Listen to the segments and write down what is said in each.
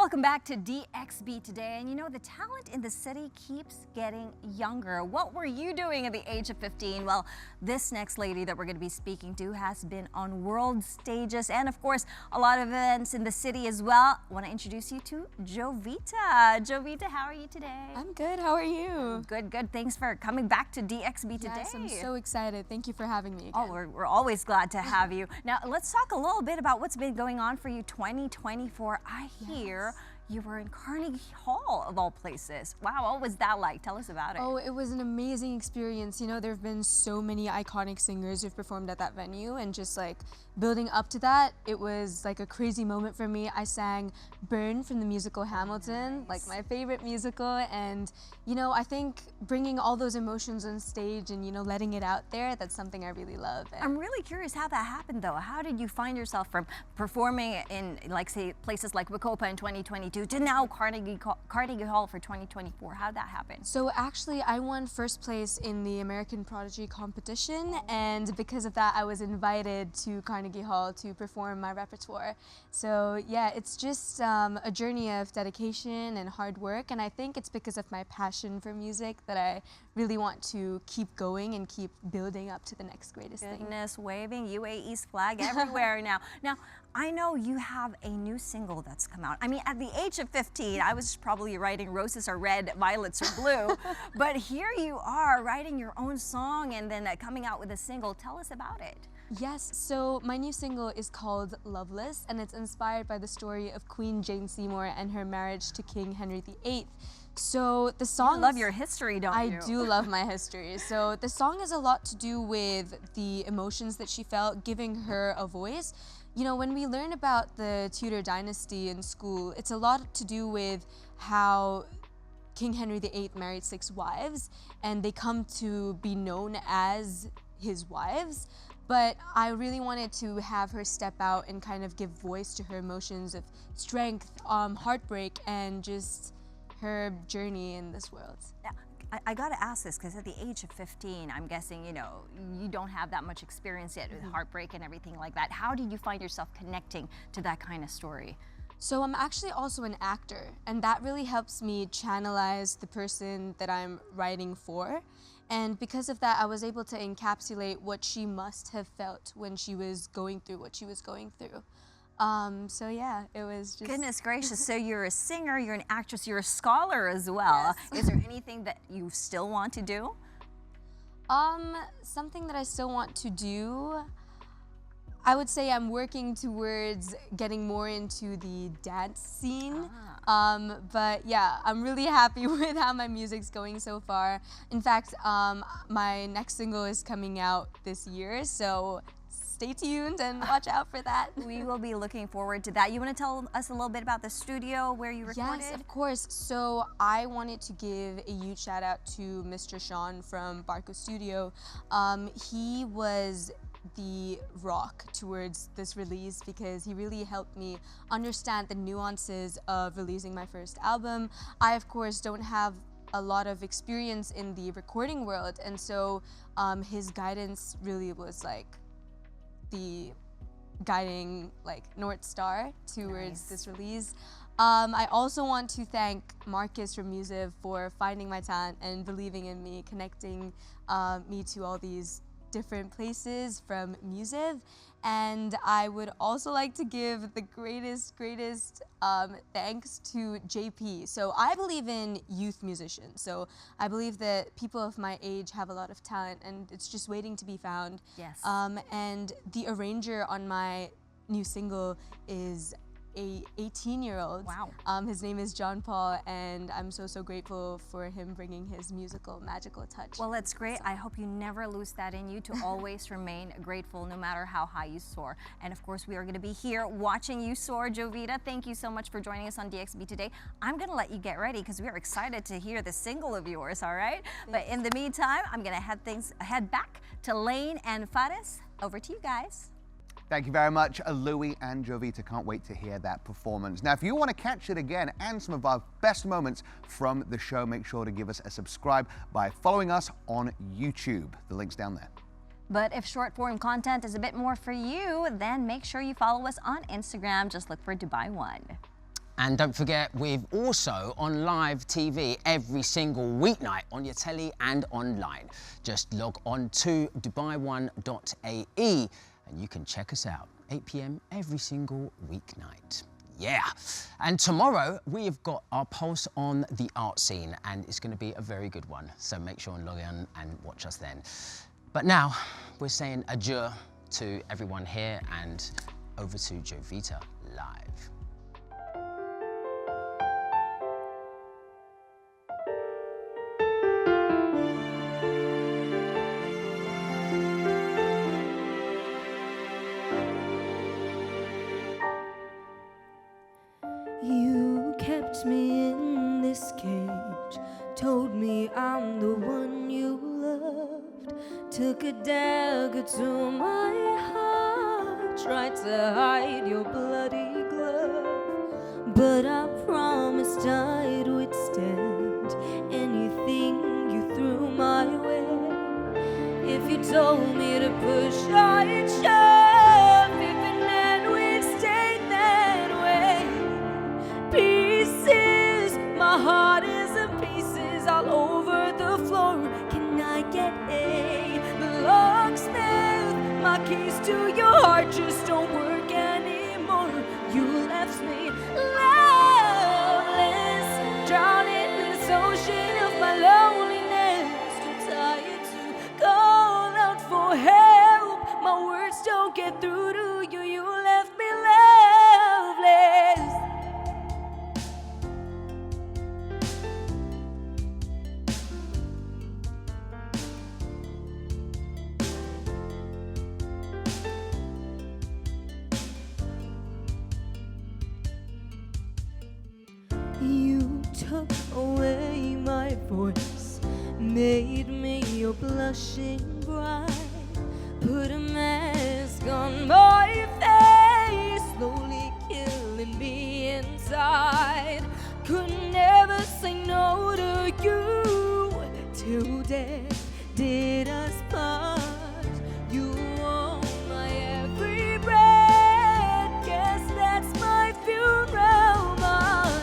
Welcome back to DXB today. And you know, the talent in the city keeps getting younger. What were you doing at the age of 15? Well, this next lady that we're going to be speaking to has been on world stages and, of course, a lot of events in the city as well. I want to introduce you to Jovita. Jovita, how are you today? I'm good. How are you? Good, good. Thanks for coming back to DXB today. Yes, I'm so excited. Thank you for having me again. Oh, we're always glad to have you. Now, let's talk a little bit about what's been going on for you 2024. I hear you were in Carnegie Hall, of all places. Wow, what was that like? Tell us about it. Oh, it was an amazing experience. You know, there have been so many iconic singers who've performed at that venue, and just like building up to that, it was like a crazy moment for me. I sang Burn from the musical Hamilton, like my favorite musical, and you know, I think bringing all those emotions on stage and, you know, letting it out there, that's something I really love. And I'm really curious how that happened though. How did you find yourself from performing in, like, say, places like Wicopa in 2022 to now Carnegie Hall for 2024? How did that happen? So actually, I won first place in the American Prodigy competition, and because of that, I was invited to Carnegie Hall to perform my repertoire. So yeah, it's just a journey of dedication and hard work, and I think it's because of my passion for music that I really want to keep going and keep building up to the next greatest thing. Goodness, waving UAE's flag everywhere now. Now, I know you have a new single that's come out. I mean, at the age of 15, I was probably writing roses are red, violets are blue, but here you are writing your own song and then coming out with a single. Tell us about it. Yes, so my new single is called Loveless, and it's inspired by the story of Queen Jane Seymour and her marriage to King Henry VIII. So the song... You love your history, don't you? I do love my history. So the song has a lot to do with the emotions that she felt, giving her a voice. You know, when we learn about the Tudor dynasty in school, it's a lot to do with how King Henry VIII married 6 wives, and they come to be known as his wives. But I really wanted to have her step out and kind of give voice to her emotions of strength, heartbreak, and just her journey in this world. Yeah. I gotta ask this because at the age of 15, I'm guessing, you know, you don't have that much experience yet with heartbreak and everything like that. How did you find yourself connecting to that kind of story? So I'm actually also an actor, and that really helps me channelize the person that I'm writing for. And because of that, I was able to encapsulate what she must have felt when she was going through what she was going through. So yeah, it was just... Goodness gracious, so you're a singer, you're an actress, you're a scholar as well. Yes. Is there anything that you still want to do? Something that I still want to do, I would say I'm working towards getting more into the dance scene. But yeah, I'm really happy with how my music's going so far. In fact, my next single is coming out this year, so stay tuned and watch out for that. We will be looking forward to that. You want to tell us a little bit about the studio where you recorded? Yes, of course. So I wanted to give a huge shout out to Mr. Sean from Barco Studio. He was the rock towards this release because he really helped me understand the nuances of releasing my first album. I, of course, don't have a lot of experience in the recording world, and so his guidance really was like the guiding North Star towards this release. I also want to thank Marcus from Musiv for finding my talent and believing in me, connecting me to all these different places from Musiv. And I would also like to give the greatest thanks to JP. So I believe in youth musicians. So I believe that people of my age have a lot of talent and it's just waiting to be found. Yes. And the arranger on my new single is a 18-year-old. Wow. His name is John Paul, and I'm so grateful for him bringing his musical magical touch. Well, it's great. I hope you never lose that in you to always remain grateful no matter how high you soar. And of course, we are going to be here watching you soar. Jovita, thank you so much for joining us on DXB today. I'm going to let you get ready because we are excited to hear the single of yours, all right? But in the meantime, I'm going to head back to Lane and Faris. Over to you guys. Thank you very much, Louie and Jovita. Can't wait to hear that performance. Now, if you want to catch it again and some of our best moments from the show, make sure to give us a subscribe by following us on YouTube. The link's down there. But if short form content is a bit more for you, then make sure you follow us on Instagram. Just look for Dubai One. And don't forget, we're also on live TV every single weeknight on your telly and online. Just log on to dubai1.ae and you can check us out, 8 p.m. every single weeknight. Yeah. And tomorrow we've got our pulse on the art scene, and it's going to be a very good one. So make sure and log in and watch us then. But now we're saying adieu to everyone here and over to Jovita live. You kept me in this cage, told me I'm the one you loved, took a dagger to my heart, tried to hide your bloody glove, but I promised I'd withstand anything you threw my way. If you told me to push, I'd shove, even then we'd stay that way. Pieces, my heart is in pieces all over the floor. Can I get a locksmith? My keys to your heart just don't work anymore. You left me loveless, drowning in this ocean of my loneliness, too tired to call out for help. My words don't get through to you. You left me loveless. You took away my voice, made me your blushing bride, put a mask on my face, slowly killing me inside. Could never say no to you, till death did us part. You own my every breath, guess that's my funeral march.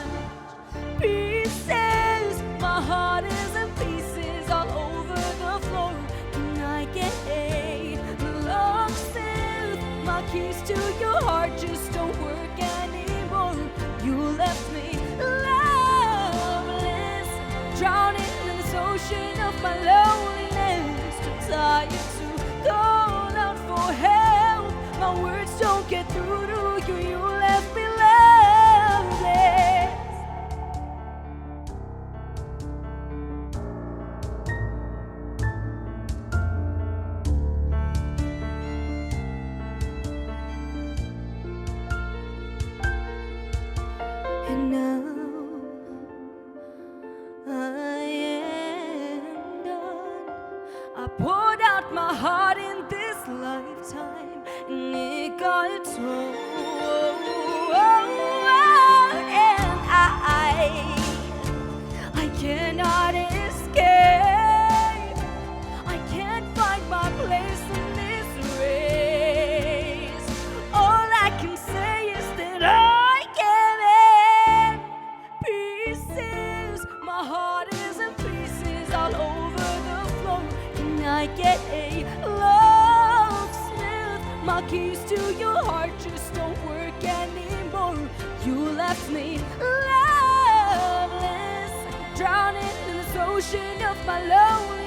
Pieces, my heart is in pieces all over the floor. Can I get a locksmith? My keys to your heart just don't work anymore. You left me loveless, drowning in this ocean of my loneliness, too tired to call out for help. My words don't get through to you. You left me loveless. And now I am done. I poured out my heart in this lifetime, and it got torn. And I cannot escape. I can't find my place in this race. All I can say is that I gave in. Pieces, my heart is in pieces all over the floor. Can I get a locksmith? My keys to your heart just don't work anymore. You left me loveless, drowning in this ocean of my loneliness.